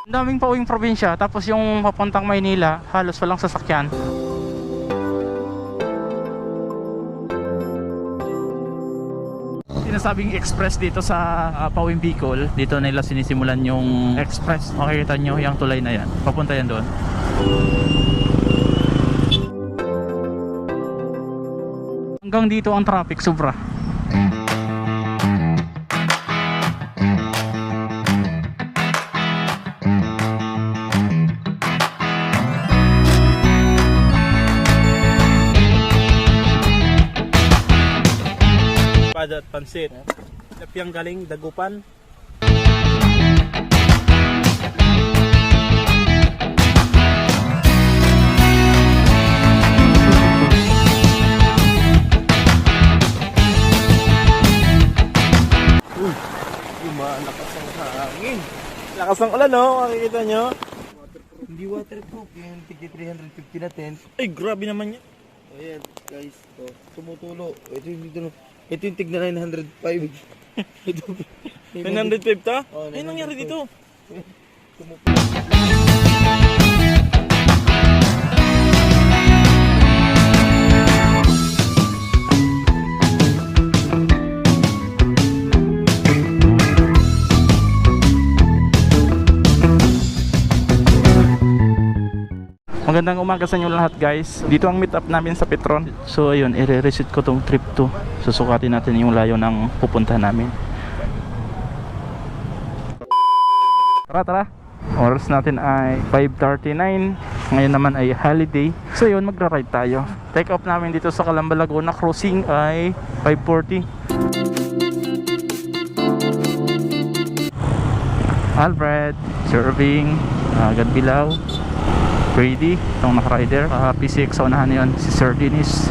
Ang daming pauwing probinsya, tapos yung papuntang Maynila halos walang sasakyan. Sinasabing express dito sa Pauwing Bicol, dito nila sinisimulan yung express. Makikita nyo yung tulay na yan, papunta yan doon. Hanggang dito ang traffic, sobra. Pada at pansit. Lapyang galing Dagupan. Lakas ang hangin. Lakas ng ulan, no? Makikita nyo. Hindi waterproof, yung tigit 350 na tent. Ay, grabe naman yan. Ayan, guys, to, tumutulo. Ito yung dito, ito yung tig na 905. Ito, 905 ta? Oh, Ay, nangyari dito? Magandang umaga sa inyo lahat, guys. Dito ang meet up namin sa Petron. So ayun, i-reset ko tong trip to. Susukatin natin yung layo ng pupunta namin. Tara, tara. Oras natin ay 5:39. Ngayon naman ay holiday. So yun, magra-ride tayo. Take off namin dito sa Calamba, Laguna. Cruising ay 5:40. Alfred, Serving, Gadbilaw, Brady, itong naka-rider, PCX sa unahan yun, si Sir Dennis.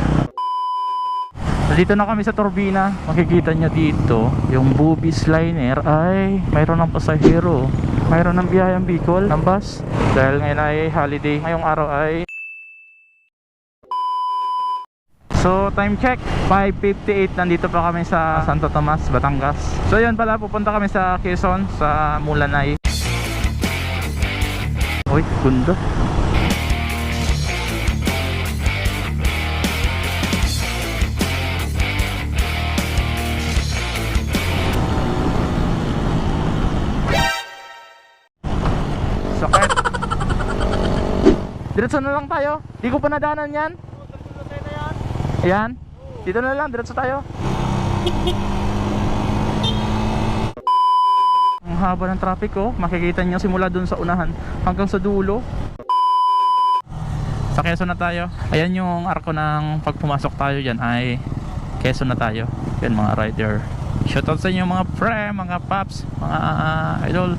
Dito na kami sa turbina. Makikita nyo dito yung Boobies Liner ay mayroon ng pasahero, mayroon ng biyayang Bicol ng bus dahil ngayon ay holiday. Ngayong araw ay so time check 5:58. Nandito pa kami sa Santo Tomas, Batangas. So yun pala, pupunta kami sa Quezon, sa Mulanay. Uy, ganda. Sakit. Diretso na lang tayo. Di ko pa nadaanan yan. Ayan. Dito na lang, diretso tayo. Ang haba ng traffic, oh. Makikita nyo simula dun sa unahan hanggang sa dulo. Sa Quezon na tayo. Ayan yung arko ng pag pumasok tayo dyan ay Quezon na tayo. Yan mga rider. Shoutout sa inyo mga pre, mga paps, mga idol.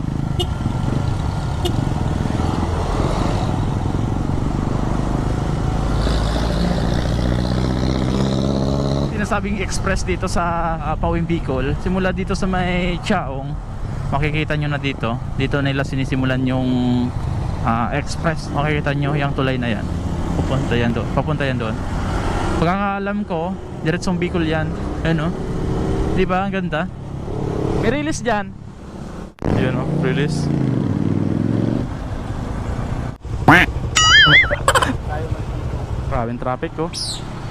Sinasabing express dito sa Pauwing Bicol, simula dito sa may Chaong, makikita nyo na dito nila sinisimulan yung express. Makikita nyo yung tulay na yan, papunta yan doon. Pagkakaalam ko, diretsong Bicol yan. Ayun, oh. Diba ang ganda? May release dyan. Ayun, oh, release. Maraming traffic, oh.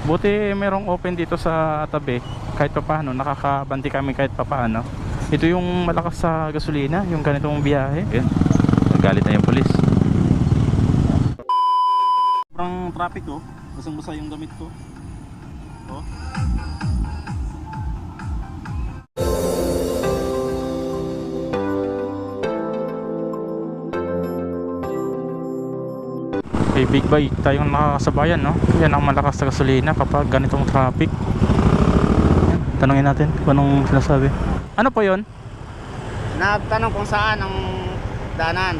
Buti merong open dito sa tabi. Kahit pa paano, nakakabanti kami kahit pa paano. Ito yung malakas sa gasolina, yung ganitong biyahe. Yan. Nagalit na yung polis. Sobrang traffic, oh. Basang-basa yung damit ko. Oh. May big bike tayong nakakasabayan, no? Yan ang malakas sa gasolina kapag ganitong traffic. Yan. Tanungin natin kung anong sinasabi. Ano po yon? Nagtanong kung saan ang daanan.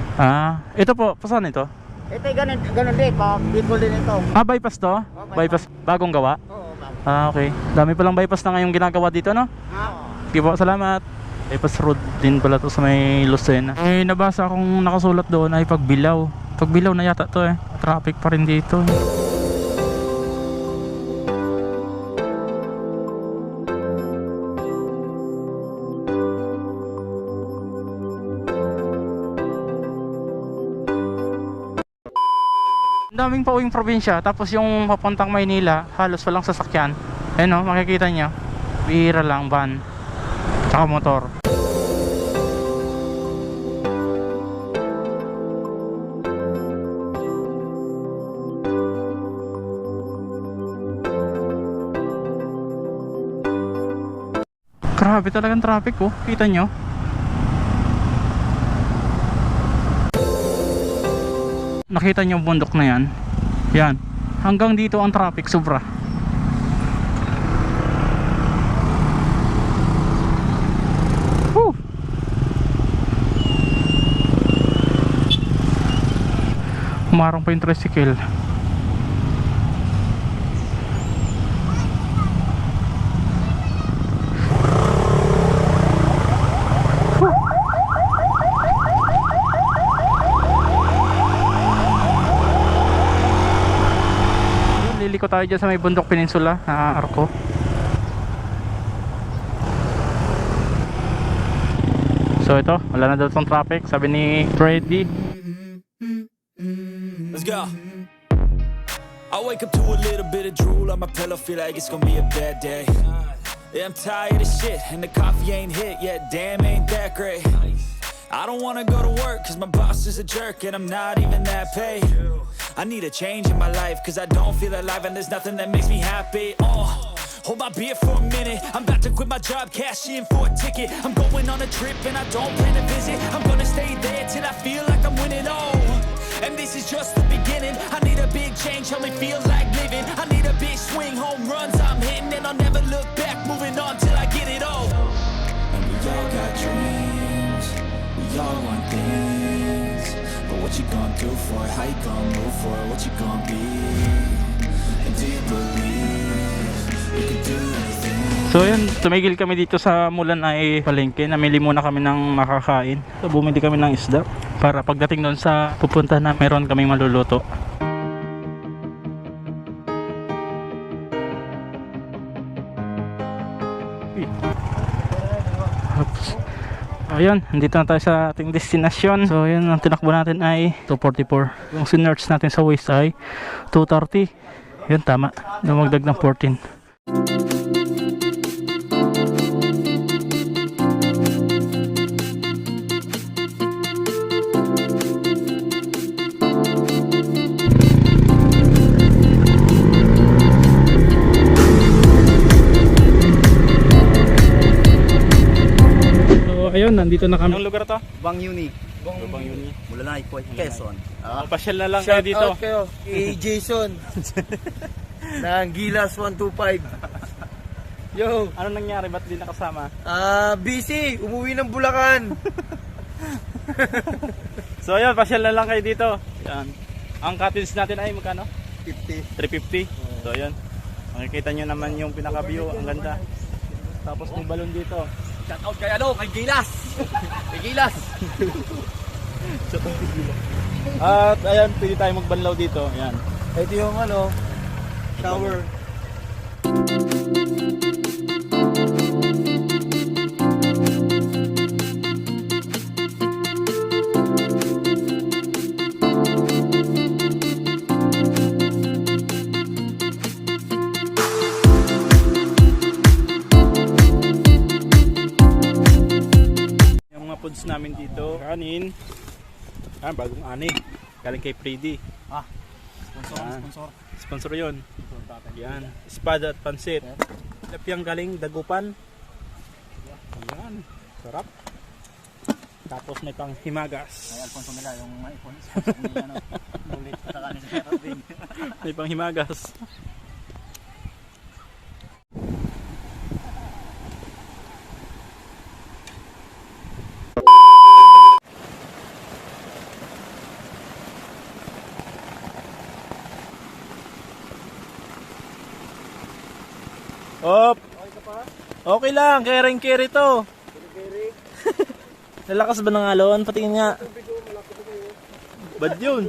Ito po, saan ito? Ito ganun din, Bicol din ito. Bypass to? Bypass. Bagong gawa? Oo, bago. Okay. Dami palang bypass na ngayong ginagawa dito, no? Oo. Sige po, salamat. Bypass road din pala to sa may Lucena. May nabasa akong nakasulat doon ay Pagbilaw. Pagbilaw na yata to, eh. Traffic pa rin dito, eh. Daming pauwing probinsya, tapos yung papuntang Maynila halos walang sasakyan. Ayun o, makikita nyo, bihira lang van tsaka motor. Grabe talagang traffic oh, kita nyo. Nakita nyo yung bundok na yan. Yan, hanggang dito ang traffic, sobra. Woo! Umarang pa yung tricycle. Liliko tayo dyan sa may bundok peninsula na Arco. So ito, wala na daw itong traffic, sabi ni Freddy. Let's go. I wake up to a little bit of drool on my pillow, feel like it's gonna be a bad day. Yeah, I'm tired of shit and the coffee ain't hit yet, damn ain't that great. I don't wanna go to work cause my boss is a jerk and I'm not even that paid. I need a change in my life cause I don't feel alive and there's nothing that makes me happy. Hold my beer for a minute, I'm about to quit my job, cash in for a ticket. I'm going on a trip and I don't plan to visit. I'm gonna stay there till I feel like I'm winning, and this is just the beginning. I need a big change, help me feel like living. I need a big swing, home runs I'm hitting, and I'll never look back, moving on till I get it all. And we all got dreams, we all want things, but what you gonna do for it? How you gonna move for it? What you gonna be? And do you believe you can do anything? So yun, tumigil kami dito sa Mulanay Palengke. Namili muna kami ng makakain. So bumili kami ng isda para pagdating doon sa pupunta na meron kaming maluluto. Oops. Ayun, nandito na tayo sa ating destinasyon. So yun, ang tinakbo natin ay 244. Yung sinerch natin sa Waze ay 230. Yun, tama. Dumagdag ng 14. Ayun, nandito na kami. Anong lugar to? Bang Uni. Bang Uni. Mulanay po, Quezon. Pasyal na lang kayo dito. Shout out kayo kay Jason ng Gilas 125. Yo, Ano nangyari? Ba't di nakasama? busy, umuwi ng Bulacan. So ayun, pasyal na lang kayo dito. Yan. Ang cottage natin ay magkano? 50. 350. So ayun. Makikita nyo naman yung pinaka-view. Ang ganda. Tapos may balon dito. Shout out kay kay Gilas. Kay Gilas. At ayan, pwede tayo magbanlaw dito. Ayan. Ito yung shower. Foods namin dito, kanin, bagong ani, galing kay Freddy. Sponsor yun. Yan, espada at pansit. Lapyang galing Dagupan. Yan, sarap. Tapos may pang himagas. Ay, Alfonso nila yung iPhone. Bulit sa kanin sa Teraping. May pang himagas. Op. Okay lang, carry to. Lalakas ba ng alon? Patingin nga. Bad yun.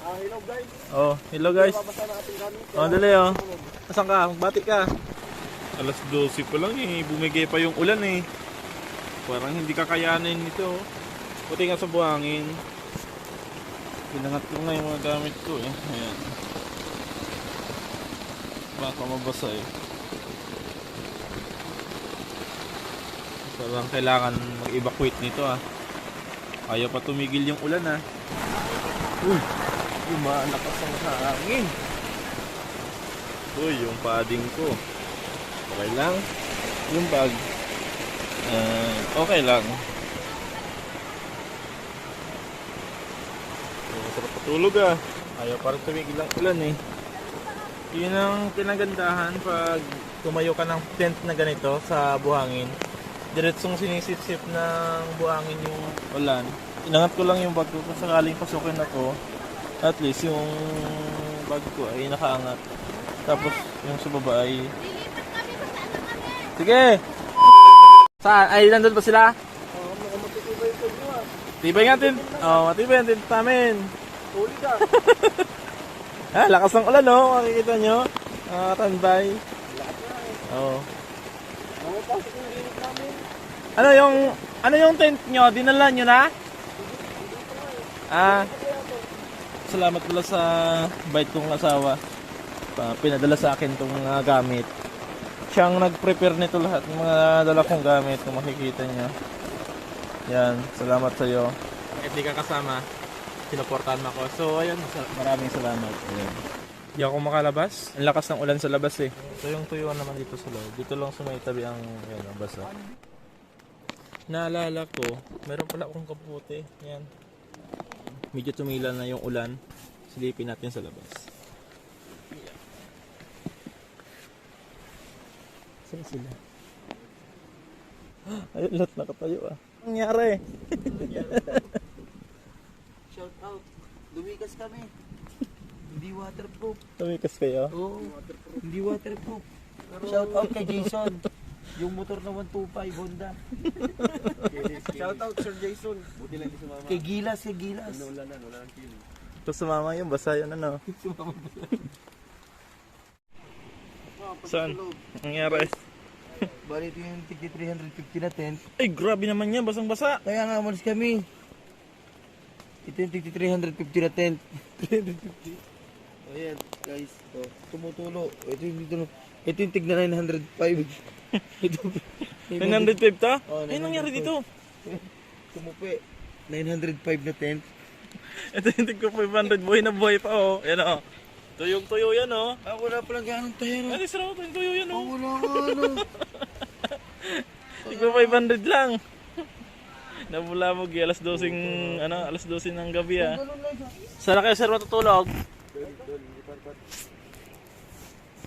Hello guys. Oh, hello guys. Oh, dali oh. Asan ka? Magbati ka. Alas 12 pa lang bumigay pa yung ulan Parang hindi kakayanin ito. Puti nga sa buhangin. Pinangat ko nga yung mga gamit ko eh. Ayan. Baka mabasa eh. Parang kailangan mag-evacuate nito ah. Ayaw pa tumigil yung ulan ah. Uy! Lumalakas ang hangin. Uy, yung padding ko. Okay lang. Yung bag. Okay lang. Masarap patulog ah. Ayaw pa rin tumigil ang ulan eh. Yun ang kinagandahan pag tumayo ka ng tent na ganito sa buhangin. Diretsong sinisip-sip ng buhangin yung ulan. Inangat ko lang yung bag ko kung sakaling pasukin ako. At least yung bag ko ay nakaangat. Tapos yung sa baba ay... Sige! Saan? Ay, nandun ba sila? Tibay natin. Matibay natin namin. Huli ka. Lakas ng ulan, no? Makikita nyo. Tanbay. Oo. Mamapasok yung limit namin. Ano yung tent nyo? Dinala nyo na? Salamat pala sa bait kong asawa. Pinadala sa akin itong gamit. Siyang nag-prepare nito lahat ng mga dala kong gamit kung makikita nyo. Yan, salamat sa iyo. Kahit di ka kasama, sinuportahan mo ako. So ayun, maraming salamat. Ayan. Di ako makalabas. Ang lakas ng ulan sa labas eh. So yung tuyuan naman dito sa loob. Dito lang sa may tabi ang basa. Naalala ko, meron pala akong kapote. Yan. Medyo tumila na yung ulan. Silipin natin sa labas. Saan sila? Ayun, lahat nakatayo ah. Anong nangyari? Shout out. Lumikas kami. Hindi waterproof. Tumikas kayo? Oo. Hindi waterproof. Shout out kay Jason. Yung motor na 125 Honda. Shout out Sir Jason. Buti lang di sumama. Kay Gilas, kay Gilas. Wala nang kill. Ito sumama yung basa yun ano. Saan? Anong nangyari? Bali ito yung 350 na tent. Ay grabe naman yan, basang basa. Kaya nga umalis kami. Ito yung 350 na tent. 350. Ayan guys. Oh, tumutulo. Ito yung tigna 905. Ito 905 ta? Oh, Ay nangyari dito? Tumupi. 905 na tent. Ito yung tig ko 500, buhay na buhay pa oh. Yan oh. Tuyong-tuyo yan oh. Wala palang ganong tayo. Ano sarap ito yung tuyo yan oh. Wala ano. Tig ko 500 lang. Nabula mo alas 12 alas 12 ng gabi ah. Saan kayo sir matutulog?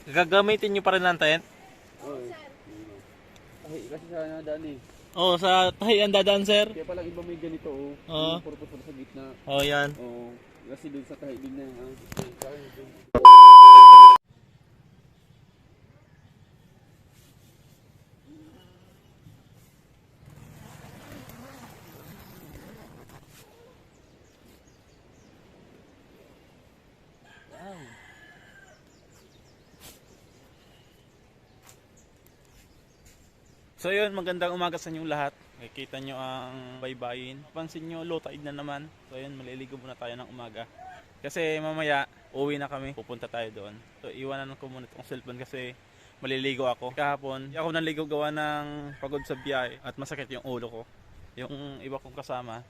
Gagamitin nyo pa rin ng tent? Kasi sa nadaan eh. Oo, sa tahi ang dadaan sir. Kaya palang iba may ganito oh. Oo. Yung purpose sa gitna. Oo yan. Oo. Kasi dun sa tahi din na yung So yun, magandang umaga sa inyong lahat. Nakikita nyo ang baybayin. Pansin nyo, low tide na naman. So yun, maliligo muna tayo ng umaga. Kasi mamaya, uwi na kami. Pupunta tayo doon. So iwanan ko muna itong cellphone kasi maliligo ako. Kahapon, ako naligo gawa ng pagod sa biyahe at masakit yung ulo ko. Yung iba kong kasama,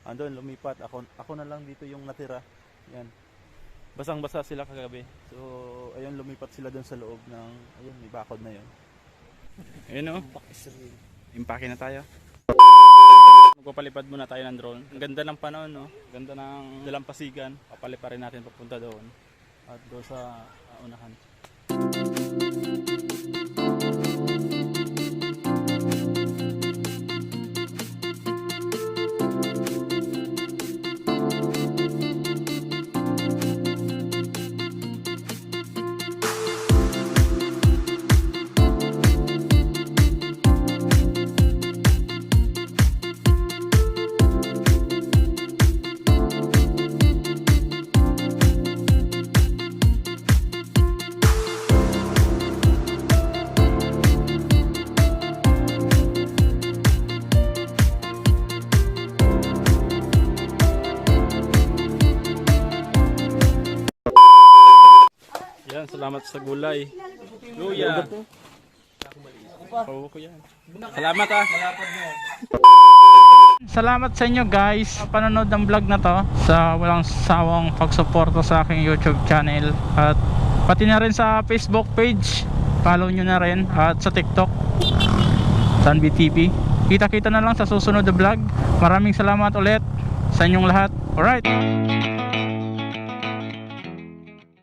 andun, lumipat. Ako na lang dito yung natira. Yan. Basang-basa sila kagabi. So, ayun, lumipat sila doon sa loob ng, ayun, may bakod na yun. Ayun o. Impake na tayo. Magpapalipad muna tayo ng drone. Ang ganda ng panahon, no? Ganda ng dalampasigan. Papaliparin natin papunta doon. At doon sa unahan. salamat sa gulay. Luya. Pawo ko yan. Salamat ah. Salamat sa inyo guys sa panonood ng vlog na to, sa walang sawang pagsuporta sa aking YouTube channel, at pati na rin sa Facebook page, follow nyo na rin, at sa TikTok Sanbi TV. Kita-kita na lang sa susunod na vlog. Maraming salamat ulit sa inyong lahat. Alright.